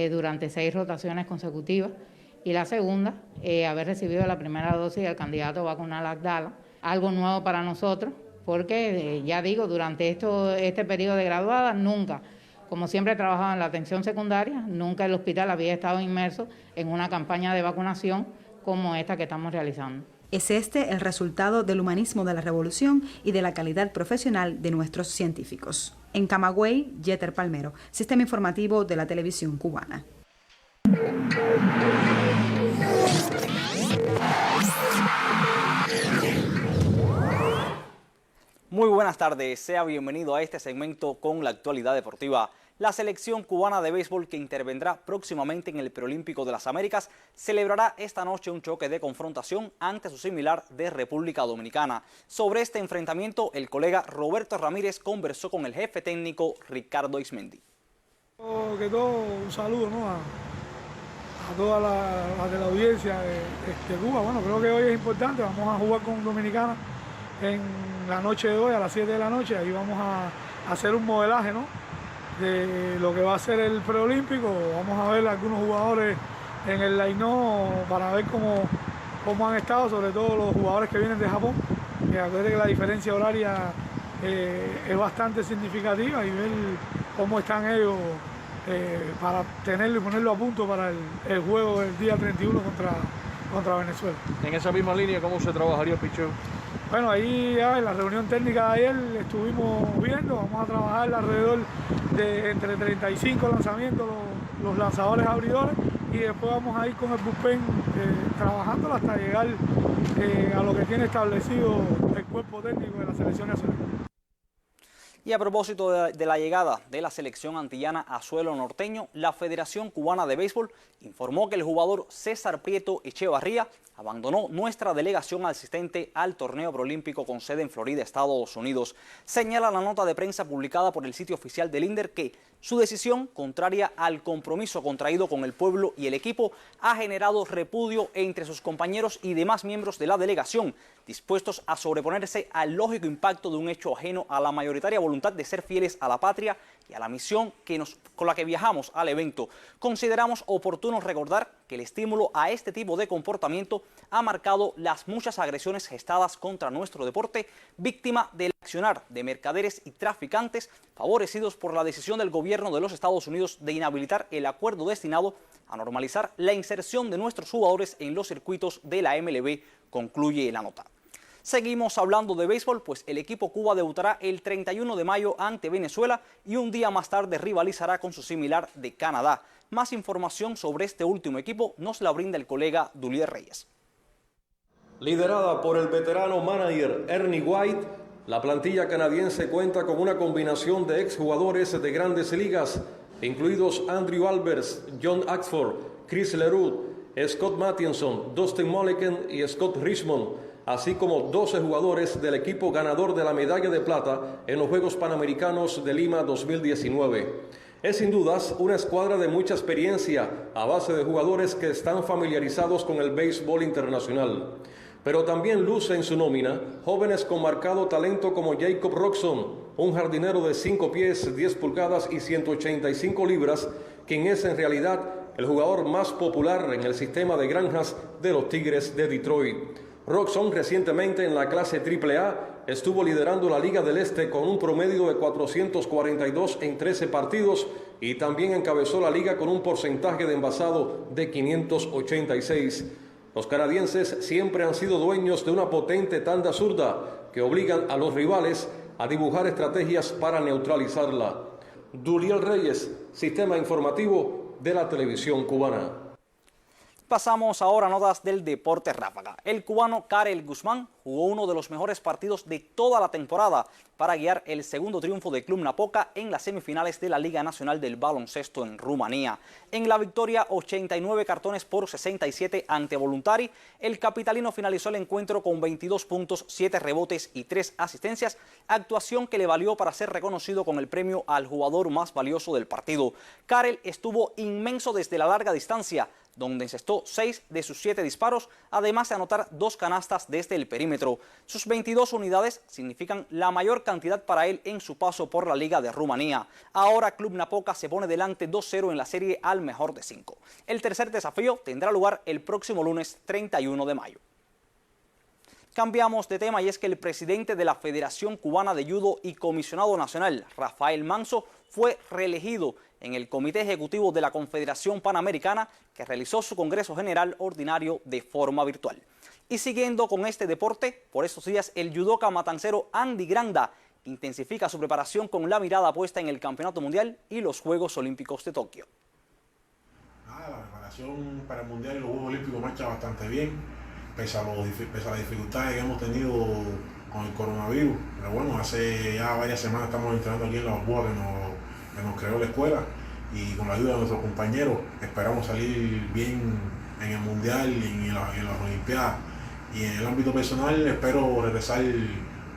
durante 6 rotaciones consecutivas. Y la segunda, haber recibido la primera dosis del candidato vacunal Abdala. Algo nuevo para nosotros, porque ya digo, durante este periodo de graduada, nunca, como siempre he trabajado en la atención secundaria, nunca el hospital había estado inmerso en una campaña de vacunación como esta que estamos realizando. Es este el resultado del humanismo de la revolución y de la calidad profesional de nuestros científicos. En Camagüey, Yeter Palmero, Sistema Informativo de la Televisión Cubana. Muy buenas tardes, sea bienvenido a este segmento con la actualidad deportiva. La selección cubana de béisbol, que intervendrá próximamente en el Preolímpico de las Américas, celebrará esta noche un choque de confrontación ante su similar de República Dominicana. Sobre este enfrentamiento, el colega Roberto Ramírez conversó con el jefe técnico Ricardo Ismendi. Que todo, un saludo, ¿no?, a toda la de la audiencia de Cuba. Bueno, creo que hoy es importante, vamos a jugar con Dominicana en la noche de hoy a las 7 de la noche. Ahí vamos a hacer un modelaje, ¿no?, de lo que va a ser el preolímpico. Vamos a ver algunos jugadores en el line-up para ver cómo han estado, sobre todo los jugadores que vienen de Japón. Acuérdense que la diferencia horaria es bastante significativa, y ver cómo están ellos para tenerlo y ponerlo a punto para el juego del día 31 contra Venezuela. En esa misma línea, ¿cómo se trabajaría el picheo? Bueno, ahí ya en la reunión técnica de ayer estuvimos viendo, vamos a trabajar alrededor de entre 35 lanzamientos los lanzadores abridores, y después vamos a ir con el bullpen trabajándolo hasta llegar a lo que tiene establecido el cuerpo técnico de la selección nacional. Y a propósito de la llegada de la selección antillana a suelo norteño, la Federación Cubana de Béisbol informó que el jugador César Prieto Echevarría abandonó nuestra delegación asistente al torneo preolímpico con sede en Florida, Estados Unidos. Señala la nota de prensa publicada por el sitio oficial del INDER que su decisión, contraria al compromiso contraído con el pueblo y el equipo, ha generado repudio entre sus compañeros y demás miembros de la delegación, dispuestos a sobreponerse al lógico impacto de un hecho ajeno a la mayoritaria voluntad de ser fieles a la patria y a la misión con la que viajamos al evento. Consideramos oportuno recordar que el estímulo a este tipo de comportamiento ha marcado las muchas agresiones gestadas contra nuestro deporte, víctima del accionar de mercaderes y traficantes favorecidos por la decisión del gobierno de los Estados Unidos de inhabilitar el acuerdo destinado a normalizar la inserción de nuestros jugadores en los circuitos de la MLB, concluye la nota. Seguimos hablando de béisbol, pues el equipo Cuba debutará el 31 de mayo ante Venezuela y un día más tarde rivalizará con su similar de Canadá. Más información sobre este último equipo nos la brinda el colega Dulier Reyes. Liderada por el veterano manager Ernie White, la plantilla canadiense cuenta con una combinación de exjugadores de grandes ligas, incluidos Andrew Albers, John Axford, Chris Leroux, Scott Mathieson, Dustin Mulliken y Scott Richmond, así como 12 jugadores del equipo ganador de la medalla de plata en los Juegos Panamericanos de Lima 2019. Es sin dudas una escuadra de mucha experiencia a base de jugadores que están familiarizados con el béisbol internacional. Pero también luce en su nómina jóvenes con marcado talento como Jacob Roxon, un jardinero de 5 pies, 10 pulgadas y 185 libras, quien es en realidad el jugador más popular en el sistema de granjas de los Tigres de Detroit. Roxon recientemente en la clase AAA estuvo liderando la Liga del Este con un promedio de 442 en 13 partidos y también encabezó la liga con un porcentaje de envasado de 586. Los canadienses siempre han sido dueños de una potente tanda zurda que obligan a los rivales a dibujar estrategias para neutralizarla. Duliel Reyes, Sistema Informativo de la Televisión Cubana. Pasamos ahora a notas del deporte ráfaga. El cubano Karel Guzmán jugó uno de los mejores partidos de toda la temporada para guiar el segundo triunfo del Club Napoca en las semifinales de la Liga Nacional del Baloncesto en Rumanía. En la victoria 89 cartones por 67 ante Voluntari, el capitalino finalizó el encuentro con 22 puntos, 7 rebotes y 3 asistencias, actuación que le valió para ser reconocido con el premio al jugador más valioso del partido. Karel estuvo inmenso desde la larga distancia, donde encestó 6 de sus 7 disparos, además de anotar 2 canastas desde el perímetro. Sus 22 unidades significan la mayor cantidad para él en su paso por la Liga de Rumanía. Ahora Club Napoca se pone delante 2-0 en la serie al mejor de 5. El tercer desafío tendrá lugar el próximo lunes 31 de mayo. Cambiamos de tema y es que el presidente de la Federación Cubana de Judo y comisionado nacional, Rafael Manso, fue reelegido en el Comité Ejecutivo de la Confederación Panamericana, que realizó su Congreso General Ordinario de forma virtual. Y siguiendo con este deporte, por estos días el judoka matancero Andy Granda intensifica su preparación con la mirada puesta en el Campeonato Mundial y los Juegos Olímpicos de Tokio. La preparación para el Mundial y los Juegos Olímpicos marcha bastante bien, pese a las dificultades que hemos tenido el coronavirus. Pero bueno, hace ya varias semanas estamos entrenando aquí en la burbuja que nos creó la escuela, y con la ayuda de nuestros compañeros esperamos salir bien en el Mundial y en las Olimpiadas. Y en el ámbito personal espero regresar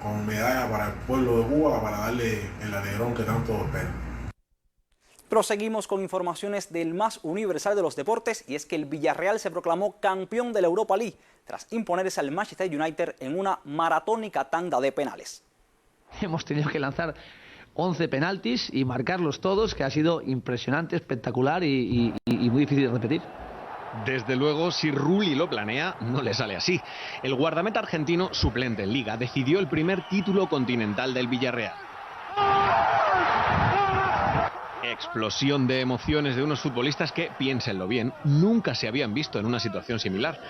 con medalla para el pueblo de Cuba, para darle el alegrón que tanto espera. Proseguimos con informaciones del más universal de los deportes, y es que el Villarreal se proclamó campeón de la Europa League tras imponerse al Manchester United en una maratónica tanda de penales. Hemos tenido que lanzar 11 penaltis y marcarlos todos, que ha sido impresionante, espectacular y muy difícil de repetir. Desde luego, si Rulli lo planea, no le sale así. El guardameta argentino, suplente en Liga, decidió el primer título continental del Villarreal. Explosión de emociones de unos futbolistas que, piénsenlo bien, nunca se habían visto en una situación similar.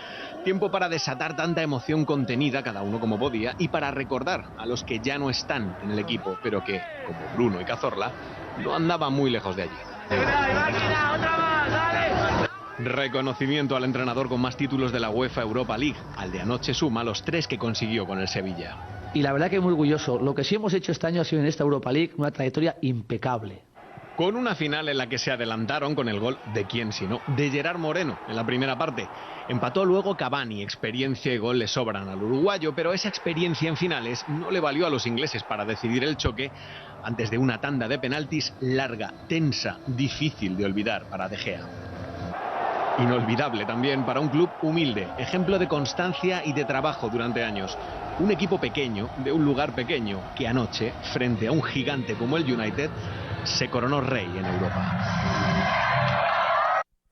Tiempo para desatar tanta emoción contenida, cada uno como podía, y para recordar a los que ya no están en el equipo, pero que, como Bruno y Cazorla, no andaban muy lejos de allí. Reconocimiento al entrenador con más títulos de la UEFA Europa League. Al de anoche suma los 3 que consiguió con el Sevilla. Y la verdad que muy orgulloso. Lo que sí hemos hecho este año ha sido en esta Europa League una trayectoria impecable. Con una final en la que se adelantaron con el gol de quién sino, de Gerard Moreno en la primera parte. Empató luego Cavani, experiencia y gol le sobran al uruguayo, pero esa experiencia en finales no le valió a los ingleses para decidir el choque antes de una tanda de penaltis larga, tensa, difícil de olvidar para De Gea. Inolvidable también para un club humilde, ejemplo de constancia y de trabajo durante años. Un equipo pequeño, de un lugar pequeño, que anoche, frente a un gigante como el United, se coronó rey en Europa.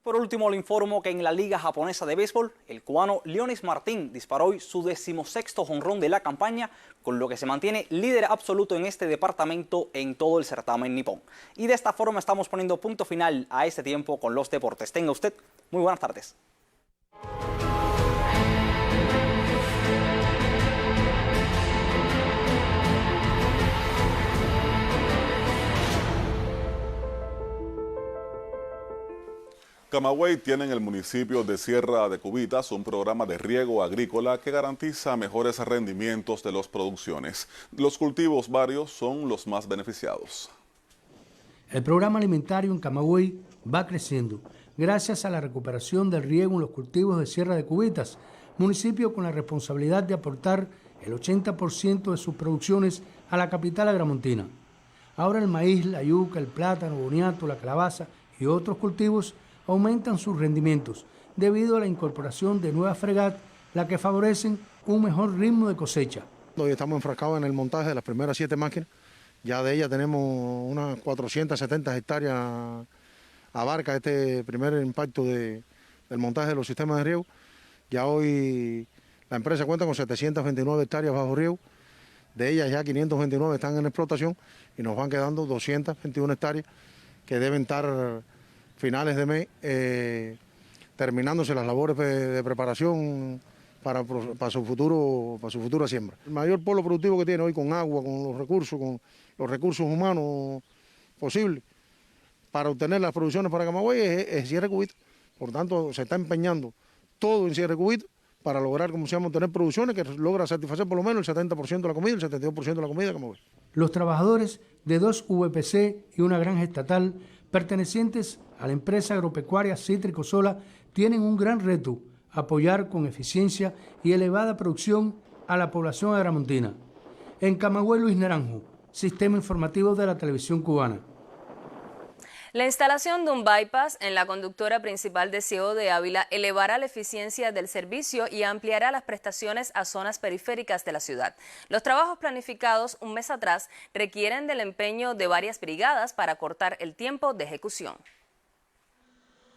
Por último, le informo que en la Liga Japonesa de Béisbol, el cubano Leonis Martín disparó hoy su 16º jonrón de la campaña, con lo que se mantiene líder absoluto en este departamento en todo el certamen nipón. Y de esta forma estamos poniendo punto final a este tiempo con los deportes. Tenga usted muy buenas tardes. Camagüey tiene en el municipio de Sierra de Cubitas un programa de riego agrícola que garantiza mejores rendimientos de las producciones. Los cultivos varios son los más beneficiados. El programa alimentario en Camagüey va creciendo gracias a la recuperación del riego en los cultivos de Sierra de Cubitas, municipio con la responsabilidad de aportar el 80% de sus producciones a la capital agramontina. Ahora el maíz, la yuca, el plátano, boniato, la calabaza y otros cultivos aumentan sus rendimientos debido a la incorporación de nuevas fregat, las que favorecen un mejor ritmo de cosecha. Hoy estamos enfrascados en el montaje de las primeras 7 máquinas. Ya de ellas tenemos unas 470 hectáreas, abarca este primer impacto del montaje de los sistemas de riego. Ya hoy la empresa cuenta con 729 hectáreas bajo riego. De ellas ya 529 están en explotación y nos van quedando 221 hectáreas que deben estar finales de mes, terminándose las labores de preparación para su futura siembra. El mayor polo productivo que tiene hoy, con agua, con los recursos humanos posibles para obtener las producciones para Camagüey, es Sierra de Cubitas. Por tanto, se está empeñando todo en Sierra de Cubitas para lograr, como se llama, obtener producciones que logra satisfacer por lo menos el 70% de la comida y el 72% de la comida de Camagüey. Los trabajadores de 2 VPC y una granja estatal pertenecientes a la empresa agropecuaria Cítrico Sola tienen un gran reto: apoyar con eficiencia y elevada producción a la población agramontina. En Camagüey, Luis Naranjo, Sistema Informativo de la Televisión Cubana. La instalación de un bypass en la conductora principal de Ciego de Ávila elevará la eficiencia del servicio y ampliará las prestaciones a zonas periféricas de la ciudad. Los trabajos planificados un mes atrás requieren del empeño de varias brigadas para cortar el tiempo de ejecución.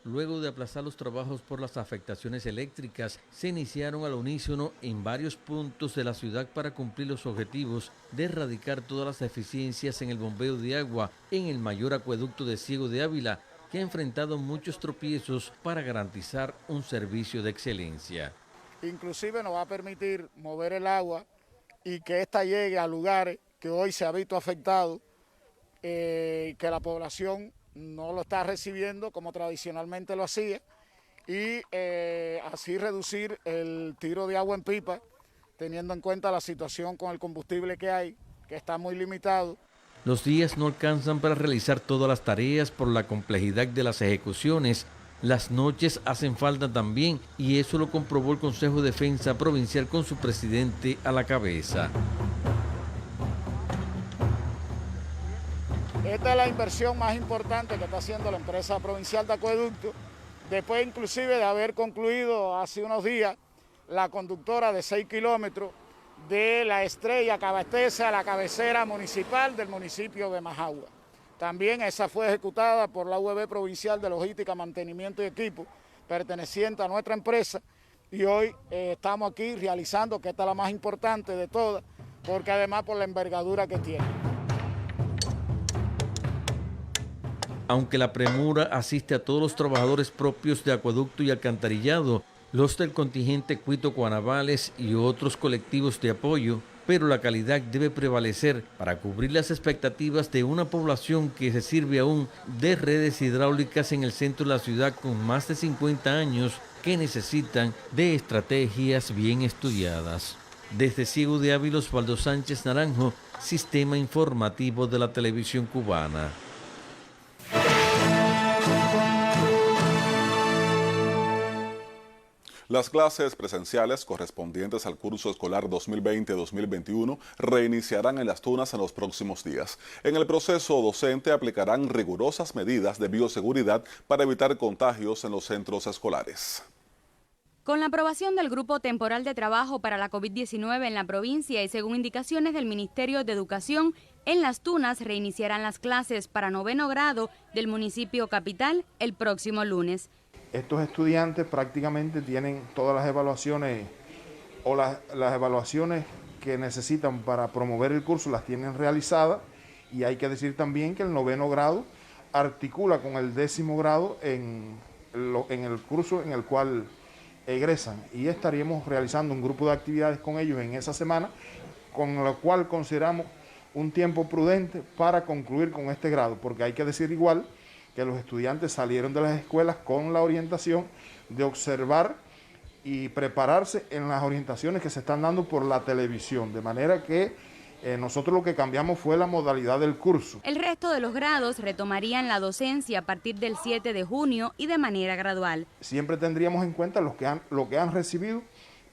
Luego de aplazar los trabajos por las afectaciones eléctricas, se iniciaron al unísono en varios puntos de la ciudad para cumplir los objetivos de erradicar todas las deficiencias en el bombeo de agua en el mayor acueducto de Ciego de Ávila, que ha enfrentado muchos tropiezos para garantizar un servicio de excelencia. Inclusive nos va a permitir mover el agua y que ésta llegue a lugares que hoy se ha visto afectado, que la población no lo está recibiendo como tradicionalmente lo hacía, y así reducir el tiro de agua en pipa teniendo en cuenta la situación con el combustible que hay, que está muy limitado. Los días no alcanzan para realizar todas las tareas por la complejidad de las ejecuciones. Las noches hacen falta también y eso lo comprobó el Consejo de Defensa Provincial con su presidente a la cabeza. Esta es la inversión más importante que está haciendo la empresa provincial de acueducto, después inclusive de haber concluido hace unos días la conductora de 6 kilómetros de La Estrella que abastece a la cabecera municipal del municipio de Majagua. También esa fue ejecutada por la UEB Provincial de Logística, Mantenimiento y Equipo, perteneciente a nuestra empresa, y hoy estamos aquí realizando, que esta es la más importante de todas, porque además por la envergadura que tiene. Aunque la premura asiste a todos los trabajadores propios de acueducto y alcantarillado, los del contingente Cuito Cuanavales y otros colectivos de apoyo, pero la calidad debe prevalecer para cubrir las expectativas de una población que se sirve aún de redes hidráulicas en el centro de la ciudad con más de 50 años que necesitan de estrategias bien estudiadas. Desde Ciego de Ávila, Osvaldo Sánchez Naranjo, Sistema Informativo de la Televisión Cubana. Las clases presenciales correspondientes al curso escolar 2020-2021 reiniciarán en Las Tunas en los próximos días. En el proceso docente aplicarán rigurosas medidas de bioseguridad para evitar contagios en los centros escolares. Con la aprobación del Grupo Temporal de Trabajo para la COVID-19 en la provincia y según indicaciones del Ministerio de Educación, en Las Tunas reiniciarán las clases para 9º grado del municipio capital el próximo lunes. Estos estudiantes prácticamente tienen todas las evaluaciones o las evaluaciones que necesitan para promover el curso las tienen realizadas, y hay que decir también que el 9º grado articula con el 10º grado en el curso en el cual egresan, y estaríamos realizando un grupo de actividades con ellos en esa semana, con lo cual consideramos un tiempo prudente para concluir con este grado, porque hay que decir igual que los estudiantes salieron de las escuelas con la orientación de observar y prepararse en las orientaciones que se están dando por la televisión, de manera que nosotros lo que cambiamos fue la modalidad del curso. El resto de los grados retomarían la docencia a partir del 7 de junio y de manera gradual. Siempre tendríamos en cuenta lo que han recibido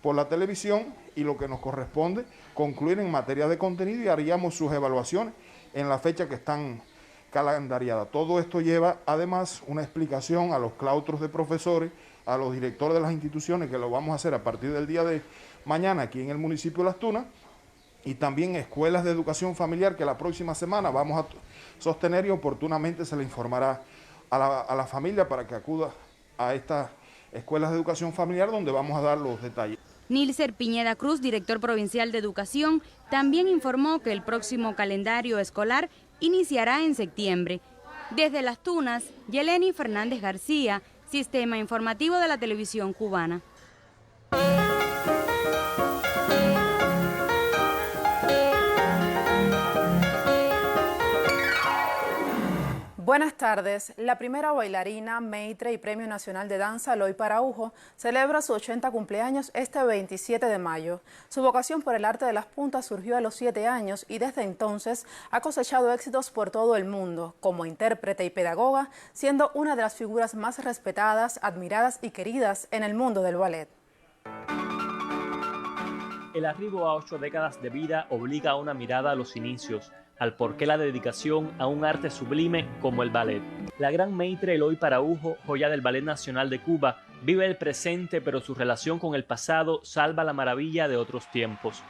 por la televisión y lo que nos corresponde concluir en materia de contenido, y haríamos sus evaluaciones en la fecha que están calendariada. Todo esto lleva además una explicación a los claustros de profesores, a los directores de las instituciones, que lo vamos a hacer a partir del día de mañana aquí en el municipio de Las Tunas, y también escuelas de educación familiar que la próxima semana vamos a sostener, y oportunamente se le informará a la familia para que acuda a estas escuelas de educación familiar donde vamos a dar los detalles. Nilser Piñeda Cruz, director provincial de Educación, también informó que el próximo calendario escolar iniciará en septiembre. Desde Las Tunas, Yeleni Fernández García, Sistema Informativo de la Televisión Cubana. Buenas tardes. La primera bailarina, maitre y Premio Nacional de Danza, Eloy Paraujo, celebra su 80 cumpleaños este 27 de mayo. Su vocación por el arte de las puntas surgió a los 7 años y desde entonces ha cosechado éxitos por todo el mundo, como intérprete y pedagoga, siendo una de las figuras más respetadas, admiradas y queridas en el mundo del ballet. El arribo a 8 décadas de vida obliga a una mirada a los inicios, al porqué la dedicación a un arte sublime como el ballet. La gran maitre Eloy Paraujo, joya del Ballet Nacional de Cuba, vive el presente, pero su relación con el pasado salva la maravilla de otros tiempos.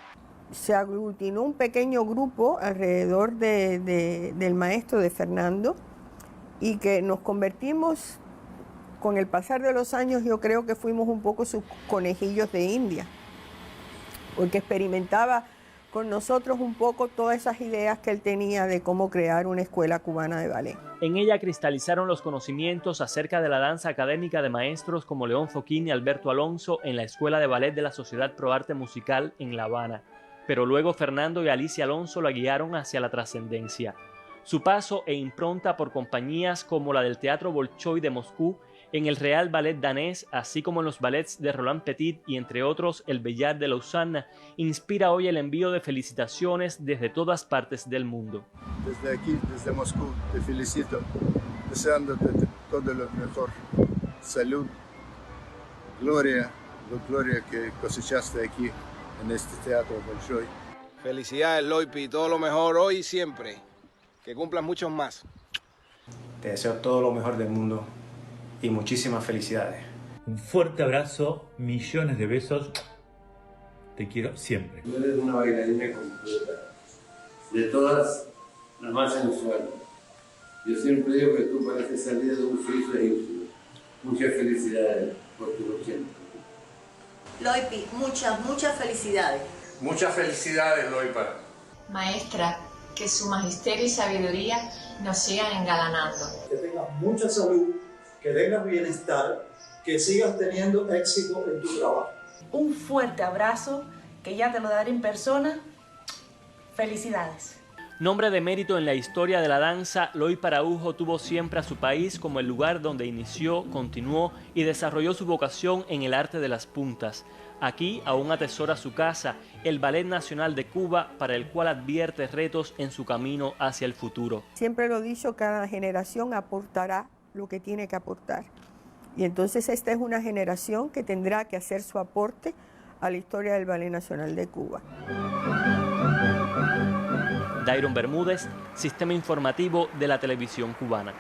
Se aglutinó un pequeño grupo alrededor del maestro de Fernando, y que nos convertimos, con el pasar de los años, yo creo que fuimos un poco sus conejillos de India, porque experimentaba con nosotros un poco todas esas ideas que él tenía de cómo crear una escuela cubana de ballet. En ella cristalizaron los conocimientos acerca de la danza académica de maestros como León Foquín y Alberto Alonso en la Escuela de Ballet de la Sociedad Pro Arte Musical en La Habana. Pero luego Fernando y Alicia Alonso la guiaron hacia la trascendencia. Su paso e impronta por compañías como la del Teatro Bolshoi de Moscú En el Real Ballet danés, así como en los ballets de Roland Petit y entre otros el Bayard de Lausana, inspira hoy el envío de felicitaciones desde todas partes del mundo. Desde aquí, desde Moscú, te felicito, deseándote todo lo mejor. Salud, gloria, la gloria que cosechaste aquí en este teatro Bolshoi. Felicidades, Loipi, todo lo mejor hoy y siempre. Que cumplas muchos más. Te deseo todo lo mejor del mundo y muchísimas felicidades. Un fuerte abrazo, millones de besos. Te quiero siempre. Tú eres una bailarina completa. De todas, la más sensual. Yo siempre digo que tú pareces salir de un suizo egipcio. Muchas felicidades por tu 80. Loipi, muchas felicidades. Muchas felicidades, Loipa. Maestra, que su magisterio y sabiduría nos sigan engalanando. Que tengas mucha salud, que tengas bienestar, que sigas teniendo éxito en tu trabajo. Un fuerte abrazo, que ya te lo daré en persona. Felicidades. Nombre de mérito en la historia de la danza, Loipa Araujo tuvo siempre a su país como el lugar donde inició, continuó y desarrolló su vocación en el arte de las puntas. Aquí aún atesora su casa, el Ballet Nacional de Cuba, para el cual advierte retos en su camino hacia el futuro. Siempre lo he dicho, cada generación aportará lo que tiene que aportar. Y entonces esta es una generación que tendrá que hacer su aporte a la historia del Ballet Nacional de Cuba. Dairon Bermúdez, Sistema Informativo de la Televisión Cubana.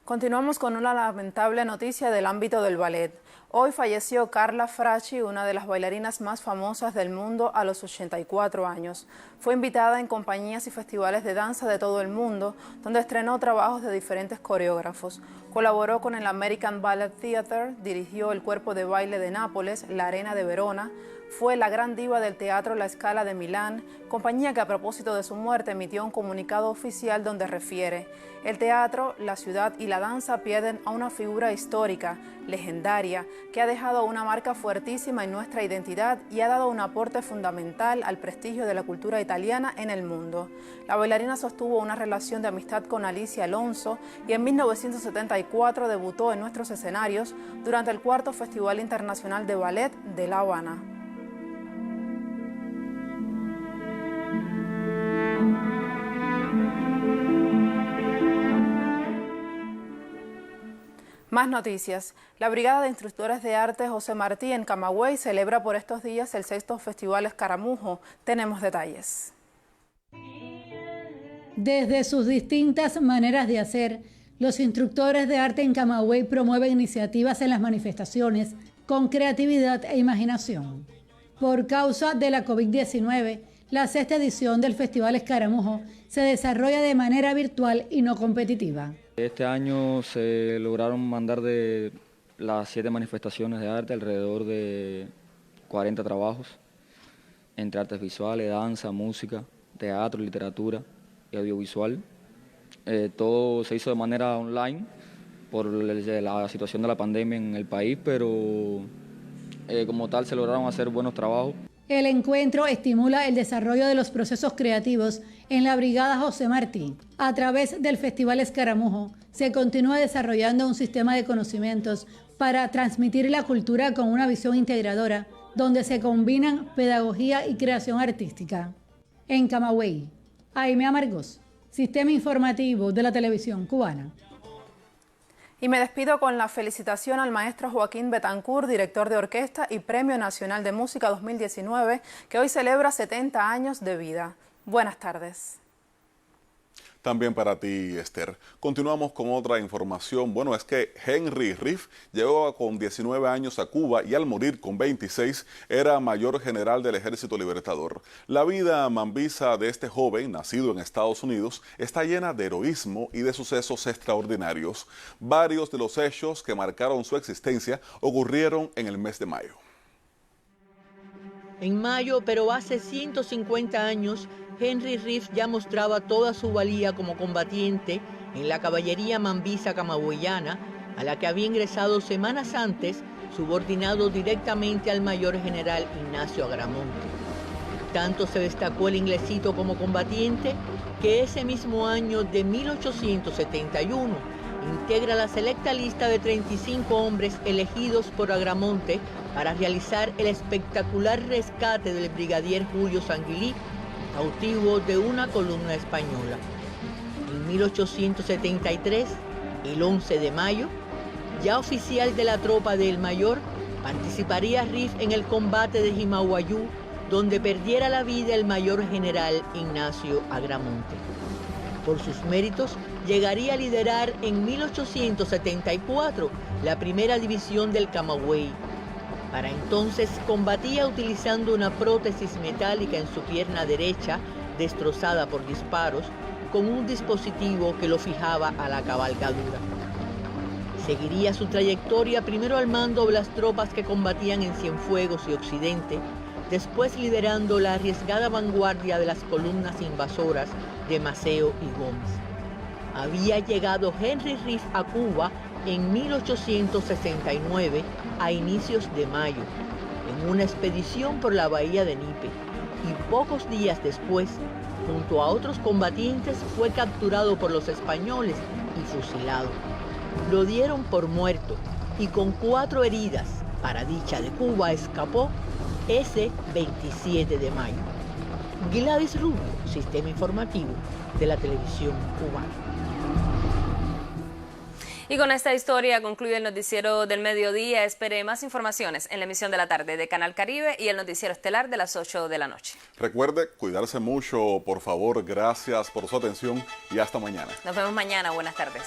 Continuamos con una lamentable noticia del ámbito del ballet. Hoy falleció Carla Fracci, una de las bailarinas más famosas del mundo, a los 84 años. Fue invitada en compañías y festivales de danza de todo el mundo, donde estrenó trabajos de diferentes coreógrafos. Colaboró con el American Ballet Theatre, dirigió el Cuerpo de Baile de Nápoles, la Arena de Verona, fue la gran diva del Teatro La Scala de Milán, compañía que a propósito de su muerte emitió un comunicado oficial donde refiere: el teatro, la ciudad y la danza pierden a una figura histórica, legendaria, que ha dejado una marca fuertísima en nuestra identidad y ha dado un aporte fundamental al prestigio de la cultura italiana en el mundo. La bailarina sostuvo una relación de amistad con Alicia Alonso y en 1974 debutó en nuestros escenarios durante el 4º Festival Internacional de Ballet de La Habana. Más noticias. La Brigada de Instructores de Arte José Martí en Camagüey celebra por estos días el 6º Festival Escaramujo. Tenemos detalles. Desde sus distintas maneras de hacer, los instructores de arte en Camagüey promueven iniciativas en las manifestaciones con creatividad e imaginación. Por causa de la COVID-19, la 6ª edición del Festival Escaramujo se desarrolla de manera virtual y no competitiva. Este año se lograron mandar de las 7 manifestaciones de arte alrededor de 40 trabajos, entre artes visuales, danza, música, teatro, literatura y audiovisual. Todo se hizo de manera online por la situación de la pandemia en el país, pero como tal se lograron hacer buenos trabajos. El encuentro estimula el desarrollo de los procesos creativos en la Brigada José Martí. A través del Festival Escaramujo se continúa desarrollando un sistema de conocimientos para transmitir la cultura con una visión integradora, donde se combinan pedagogía y creación artística. En Camagüey, Aime Amargós, Sistema Informativo de la Televisión Cubana. Y me despido con la felicitación al maestro Joaquín Betancourt, director de orquesta y Premio Nacional de Música 2019, que hoy celebra 70 años de vida. Buenas tardes. También para ti, Esther. Continuamos con otra información. Bueno, es que Henry Riff llegó con 19 años a Cuba y al morir con 26 era mayor general del Ejército Libertador. La vida mambisa de este joven, nacido en Estados Unidos, está llena de heroísmo y de sucesos extraordinarios. Varios de los hechos que marcaron su existencia ocurrieron en el mes de mayo. En mayo, pero hace 150 años, Henry Riff ya mostraba toda su valía como combatiente en la caballería mambisa camagüeyana, a la que había ingresado semanas antes, subordinado directamente al mayor general Ignacio Agramonte. Tanto se destacó el inglesito como combatiente, que ese mismo año de 1871 integra la selecta lista de 35 hombres elegidos por Agramonte para realizar el espectacular rescate del brigadier Julio Sanguilí, cautivo de una columna española. En 1873, el 11 de mayo, ya oficial de la tropa del Mayor, participaría Riff en el combate de Jimaguayú, donde perdiera la vida el mayor general Ignacio Agramonte. Por sus méritos, llegaría a liderar en 1874 la primera división del Camagüey. Para entonces combatía utilizando una prótesis metálica en su pierna derecha, destrozada por disparos, con un dispositivo que lo fijaba a la cabalgadura. Seguiría su trayectoria primero al mando de las tropas que combatían en Cienfuegos y Occidente, después liderando la arriesgada vanguardia de las columnas invasoras de Maceo y Gómez. Había llegado Henry Riff a Cuba en 1869, a inicios de mayo, en una expedición por la bahía de Nipe, y pocos días después, junto a otros combatientes, fue capturado por los españoles y fusilado. Lo dieron por muerto y con 4 heridas, para dicha de Cuba, escapó ese 27 de mayo. Gladys Rubio, Sistema Informativo de la Televisión Cubana. Y con esta historia concluye el noticiero del mediodía. Espere más informaciones en la emisión de la tarde de Canal Caribe y el noticiero estelar de las 8 de la noche. Recuerde cuidarse mucho, por favor. Gracias por su atención y hasta mañana. Nos vemos mañana. Buenas tardes.